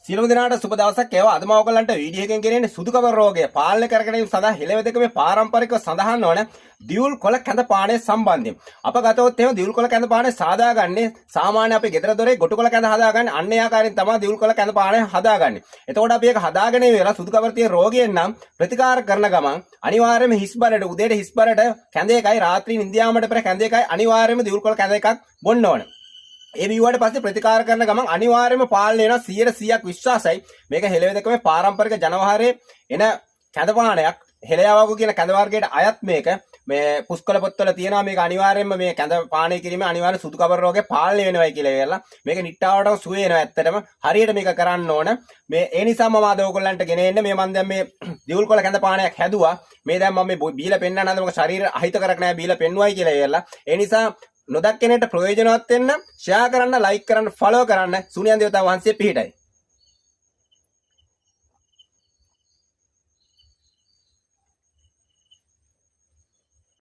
සියලුම දෙනාට සුබ දවසක්. ඒවා අද මම ඔයගලන්ට වීඩියෝ එකෙන් කියන්නේ සුදු කබර රෝගය පාලනය කර ගැනීම සඳහා හෙළවෙදකමේ පාරම්පරිකව සඳහන් වන දියුල් කොළ කැඳ පානය සම්බන්ධයෙන්. අප ගතවොත් එහෙම දියුල් කොළ කැඳ පානය සාදාගන්නේ සාමාන්‍ය අපි ගෙදර දොරේ ගොටු කොළ කැඳ හදාගන්නේ අන්න ඒ ආකාරයෙන් තමයි දියුල් කොළ කැඳ පානය හදාගන්නේ. එතකොට අපි ඒක හදාගෙන ඉවරලා සුදු කබර තියෙන රෝගියෙන් නම් ප්‍රතිකාර කරන ගමන් අනිවාර්යයෙන්ම හිස් බරට උදේට හිස් බරට කැඳ එකයි රාත්‍රී නිින්ද යාමට පෙර කැඳ එකයි අනිවාර්යයෙන්ම දියුල් කොළ කැඳ එකක් බොන්න ඕනේ. ඒ බිව්වට පස්සේ ප්‍රතිකාර කරන ගමන් අනිවාර්යයෙන්ම පාලනය වෙනවා 100%ක් විශ්වාසයි. මේක හෙළවෙදකමේ පාරම්පරික ජනවහරේ එන කැඳපානයක්. හෙළයාවකු කියන කැඳ වර්ගයට අයත් මේක. මේ පුස්කොළ පොත්වල තියෙනවා මේක අනිවාර්යයෙන්ම මේ කැඳ පානය කිරීමේ අනිවාර්ය සුදු කබර රෝගේ පාලනය වෙනවයි කියලා කියලා. මේක නිට්ටාවටම සුව වෙනවා ඇත්තටම. හරියට මේක කරන්න ඕන. මේ ඒ නිසා මම අද ඔයගොල්ලන්ට ගෙන එන්නේ මේ මම දැන් මේ දියුල් කොළ කැඳ පානයක් හැදුවා. මේ දැන් මම මේ බීලා පෙන්නන්න හදන මොකද ශරීර අහිත කරක් නැහැ බීලා පෙන්නුවයි කියලා කියලා. ඒ නිසා නොදක්කෙනට ප්‍රයෝජනවත් වෙන්න ෂෙයා කරන්න ලයික් කරන්න ෆලෝ කරන්න සුනියන් දේවතා වහන්සේ පිහිටයි.